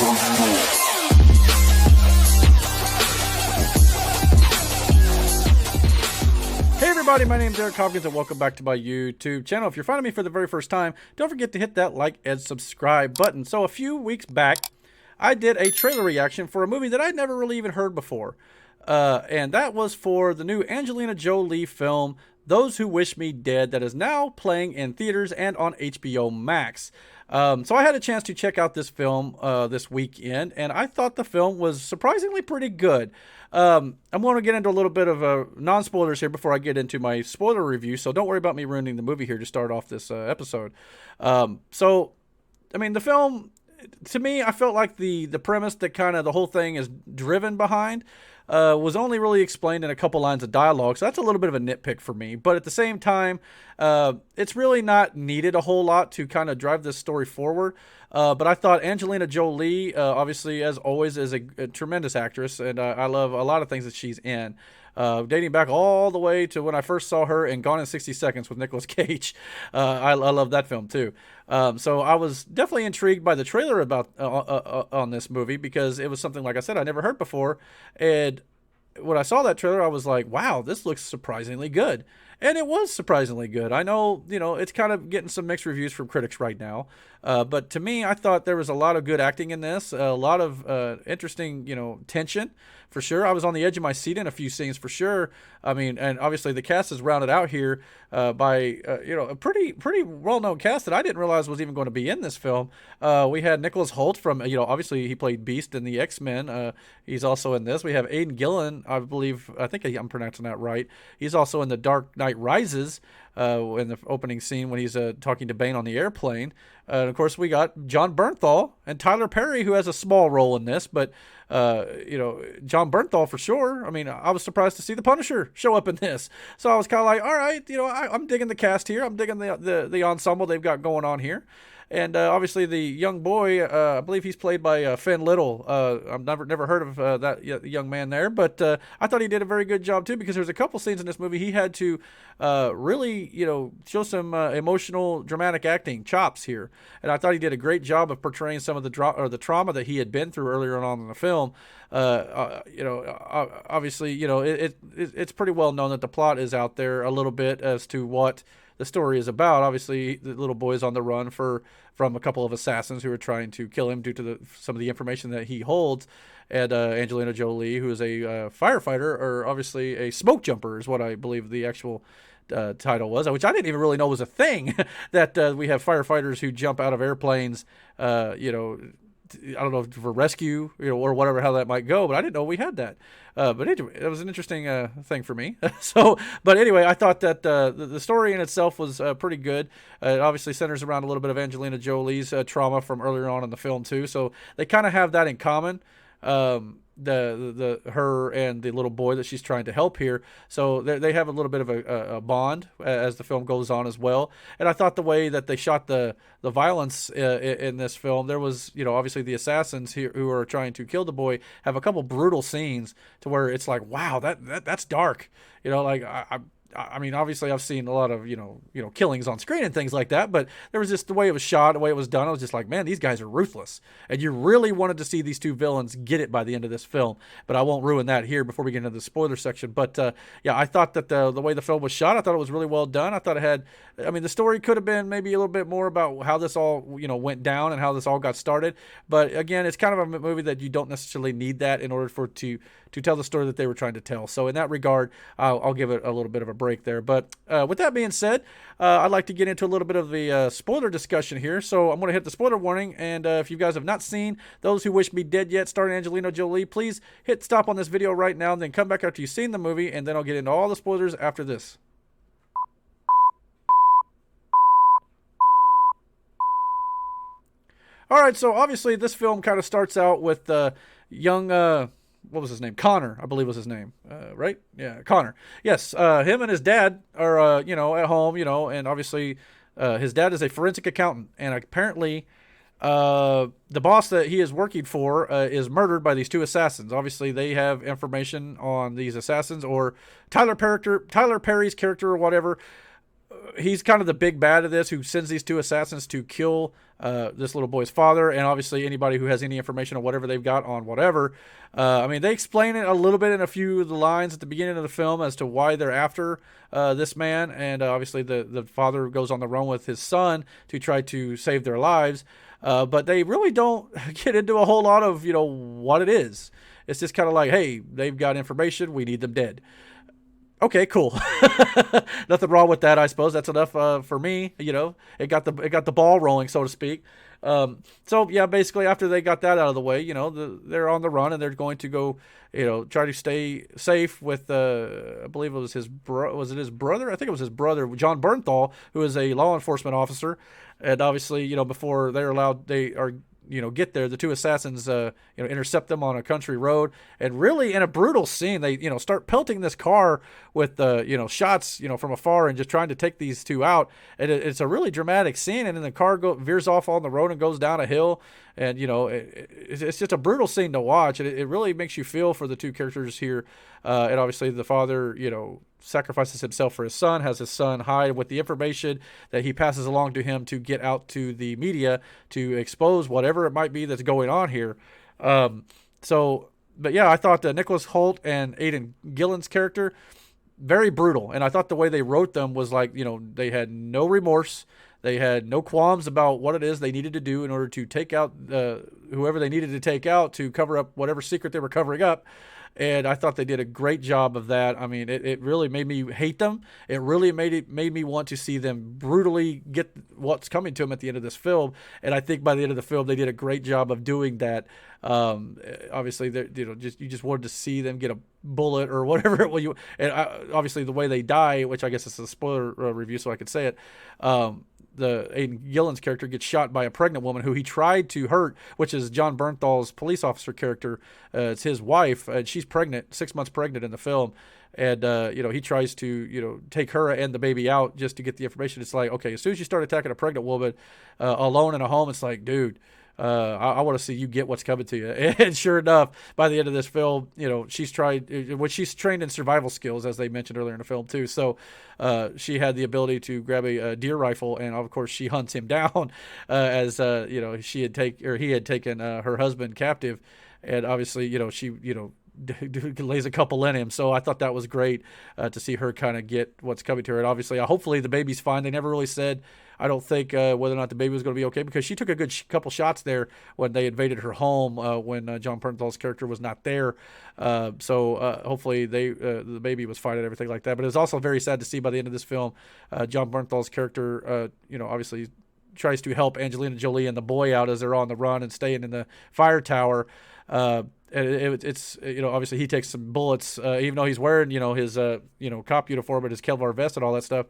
Hey everybody, my name is Hopkins and welcome back to my YouTube channel. If you're finding me for the very first time, don't forget to hit that like and subscribe button. So a few weeks back, I did a trailer reaction for a movie that I'd never really even heard before. And that was for the new Angelina Jolie film, Those Who Wish Me Dead, that is now playing in theaters and on HBOMax. So I had a chance to check out this film this weekend, and I thought the film was surprisingly pretty good. I'm going to get into a little bit of non-spoilers here before I get into my spoiler review, so don't worry about me ruining the movie here to start off this episode. So, I mean, the film, to me, I felt like the premise that kind of the whole thing is driven behind was only really explained in a couple lines of dialogue, so that's a little bit of a nitpick for me. But at the same time, it's really not needed a whole lot to kind of drive this story forward. But I thought Angelina Jolie, obviously, as always, is a tremendous actress, and I love a lot of things that she's in. Dating back all the way to when I first saw her in Gone in 60 Seconds with Nicolas Cage. I love that film too. So I was definitely intrigued by the trailer about on this movie because it was something, like I said, I never heard before. And when I saw that trailer, I was like, wow, this looks surprisingly good. And it was surprisingly good. I know, it's kind of getting some mixed reviews from critics right now. But to me, I thought there was a lot of good acting in this, a lot of interesting, tension for sure. I was on the edge of my seat in a few scenes for sure. I mean, and obviously the cast is rounded out here by, a pretty well-known cast that I didn't realize was even going to be in this film. We had Nicholas Hoult from, obviously he played Beast in the X-Men. He's also in this. We have Aidan Gillen, I think I'm pronouncing that right. He's also in The Dark Knight Rises in the opening scene when he's talking to Bane on the airplane. And of course, we got John Bernthal and Tyler Perry, who has a small role in this, but John Bernthal for sure. I mean, I was surprised to see the Punisher show up in this, so I was kind of like, all right, I'm digging the cast here. I'm digging the ensemble they've got going on here. And obviously the young boy, I believe he's played by Finn Little. I've never heard of that young man there, but I thought he did a very good job too, because there's a couple scenes in this movie he had to really, show some emotional, dramatic acting chops here. And I thought he did a great job of portraying some of the trauma that he had been through earlier on in the film. Obviously, it's pretty well known that the plot is out there a little bit as to what the story is about. Obviously, the little boy is on the run from a couple of assassins who are trying to kill him due to some of the information that he holds. And Angelina Jolie, who is a firefighter, or obviously a smoke jumper, is what I believe the actual title was, which I didn't even really know was a thing, that we have firefighters who jump out of airplanes, I don't know, for rescue, or whatever, how that might go, but I didn't know we had that. But anyway, it was an interesting thing for me. But anyway, I thought that the story in itself was pretty good. It obviously centers around a little bit of Angelina Jolie's trauma from earlier on in the film too, so they kind of have that in common. Her and the little boy that she's trying to help here, so they have a little bit of a bond as the film goes on as well. And I thought the way that they shot the violence in this film, there was, obviously the assassins here who are trying to kill the boy have a couple brutal scenes to where it's like, wow, that's dark. I mean, obviously I've seen a lot of, killings on screen and things like that, but there was just the way it was shot, the way it was done. I was just like, man, these guys are ruthless. And you really wanted to see these two villains get it by the end of this film, but I won't ruin that here before we get into the spoiler section. But yeah, I thought that the way the film was shot, I thought it was really well done. I thought it had, the story could have been maybe a little bit more about how this all, went down and how this all got started. But again, it's kind of a movie that you don't necessarily need that in order to tell the story that they were trying to tell. So in that regard, I'll give it a little bit of a break there. But with that being said, I'd like to get into a little bit of the spoiler discussion here. So I'm going to hit the spoiler warning. And if you guys have not seen Those Who Wish Me Dead yet, starring Angelina Jolie, please hit stop on this video right now and then come back after you've seen the movie, and then I'll get into all the spoilers after this. All right, so obviously this film kind of starts out with young, what was his name? Connor, I believe was his name, right? Yeah, Connor. Yes, him and his dad are, at home, and obviously his dad is a forensic accountant, and apparently the boss that he is working for is murdered by these two assassins. Obviously, they have information on these assassins, or Tyler Perry's character or whatever. he's kind of the big bad of this, who sends these two assassins to kill this little boy's father, and obviously anybody who has any information on whatever they've got on whatever. I mean, they explain it a little bit in a few of the lines at the beginning of the film as to why they're after this man, and obviously the father goes on the run with his son to try to save their lives. But they really don't get into a whole lot of, what it is. It's just kind of like, hey, they've got information, we need them dead. Okay, cool. Nothing wrong with that, I suppose. That's enough for me. It got the ball rolling, so to speak. So yeah, basically after they got that out of the way, they're on the run, and they're going to go, try to stay safe with, I believe it was his was it his brother? I think it was his brother, John Bernthal, who is a law enforcement officer. And obviously, before they are get there, the two assassins, intercept them on a country road, and really in a brutal scene, they, start pelting this car with, shots, from afar, and just trying to take these two out. And it's a really dramatic scene. And then the car veers off on the road and goes down a hill. And, it's just a brutal scene to watch. And it really makes you feel for the two characters here. And obviously the father, sacrifices himself for his son, has his son hide with the information that he passes along to him to get out to the media to expose whatever it might be that's going on here. But yeah, I thought Nicholas Hoult and Aidan Gillen's character, very brutal. And I thought the way they wrote them was like, they had no remorse. They had no qualms about what it is they needed to do in order to take out whoever they needed to take out to cover up whatever secret they were covering up. And I thought they did a great job of that. I mean, it really made me hate them. It really made me want to see them brutally get what's coming to them at the end of this film. And I think by the end of the film, they did a great job of doing that. Obviously, you just wanted to see them get a bullet or whatever it was. And obviously, the way they die, which I guess is a spoiler review, so I could say it. The Aidan Gillen's character gets shot by a pregnant woman who he tried to hurt, which is John Bernthal's police officer character. It's his wife, and she's pregnant, 6 months pregnant in the film. And, he tries to, take her and the baby out just to get the information. It's like, okay, as soon as you start attacking a pregnant woman alone in a home, it's like, dude, I want to see you get what's coming to you. And sure enough, by the end of this film, she's trained in survival skills, as they mentioned earlier in the film too. So she had the ability to grab a deer rifle, and of course she hunts him down as he had taken her husband captive, and obviously she lays a couple in him. So I thought that was great to see her kind of get what's coming to her. And obviously, hopefully the baby's fine. They never really said, I don't think, whether or not the baby was going to be okay, because she took a good couple shots there when they invaded her home when John Bernthal's character was not there. So hopefully the baby was fine and everything like that. But it was also very sad to see by the end of this film, John Bernthal's character, obviously tries to help Angelina Jolie and the boy out as they're on the run and staying in the fire tower. And it's obviously he takes some bullets, even though he's wearing his cop uniform and his Kevlar vest and all that stuff.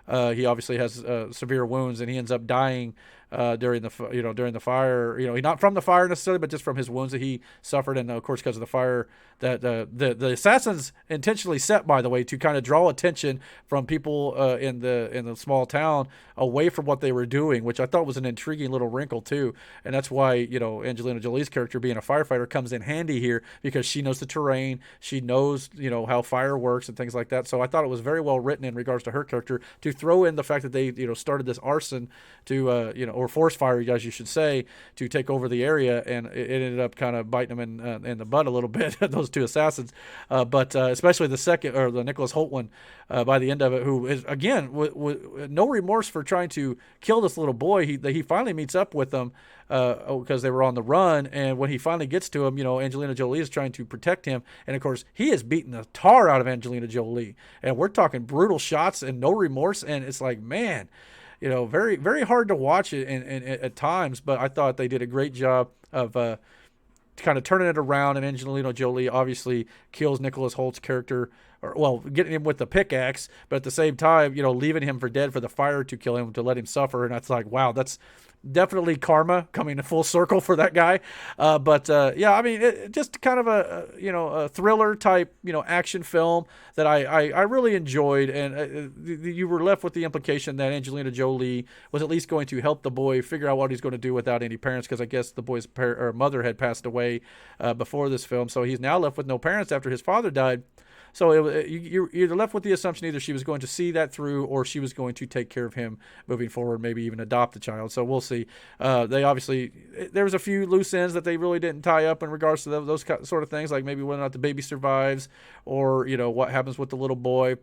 He obviously has severe wounds, and he ends up dying during the fire. Not from the fire necessarily, but just from his wounds that he suffered, and of course because of the fire that the assassins intentionally set, by the way, to kind of draw attention from people in the small town away from what they were doing, which I thought was an intriguing little wrinkle too. And that's why Angelina Jolie's character, being a firefighter, comes in handy here, because she knows the terrain, she knows how fire works and things like that. So I thought it was very well written in regards to her character to throw in the fact that they started this arson to or force fire, as you should say, to take over the area, and it ended up kind of biting them in the butt a little bit, those two assassins. But especially the second, or the Nicholas Hoult one, by the end of it, who is again with no remorse for trying to kill this little boy. He finally meets up with them because they were on the run, and when he finally gets to him, Angelina Jolie is trying to protect him, and of course he is beating the tar out of Angelina Jolie, and we're talking brutal shots and no remorse, and it's like, man, very, very hard to watch it at times. But I thought they did a great job of kind of turning it around, and Angelina Jolie obviously kills Nicholas Holt's character, getting him with the pickaxe, but at the same time, leaving him for dead for the fire to kill him, to let him suffer. And that's like, wow, that's definitely karma coming to full circle for that guy. But yeah, I mean, just kind of a thriller type, action film that I really enjoyed. And you were left with the implication that Angelina Jolie was at least going to help the boy figure out what he's going to do without any parents, because I guess the boy's mother had passed away before this film. So he's now left with no parents after his father died. So you're either left with the assumption either she was going to see that through, or she was going to take care of him moving forward, maybe even adopt the child. So we'll see. They obviously, there was a few loose ends that they really didn't tie up in regards to those sort of things, like maybe whether or not the baby survives, or what happens with the little boy.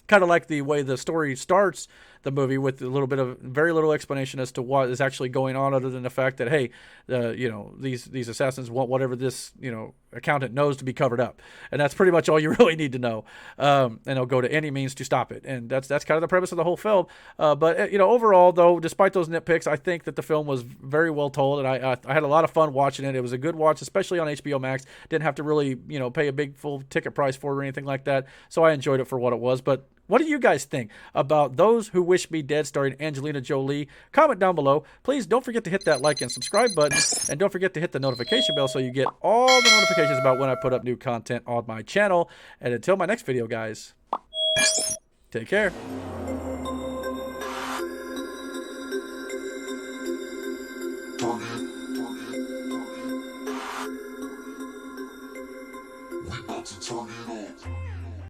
Kind of like the way the story starts the movie, with a little bit of very little explanation as to what is actually going on, other than the fact that, hey, these assassins want whatever this accountant knows to be covered up, and that's pretty much all you really need to know. And they'll go to any means to stop it, and that's kind of the premise of the whole film. But overall, though, despite those nitpicks, I think that the film was very well told, and I had a lot of fun watching it. It was a good watch, especially on HBO Max. Didn't have to really pay a big full ticket price for it or anything like that, so I enjoyed it for what it was. But what do you guys think about Those Who Wish Me Dead, starring Angelina Jolie? Comment down below. Please don't forget to hit that like and subscribe button. And don't forget to hit the notification bell so you get all the notifications about when I put up new content on my channel. And until my next video, guys, take care. We about to turn it up.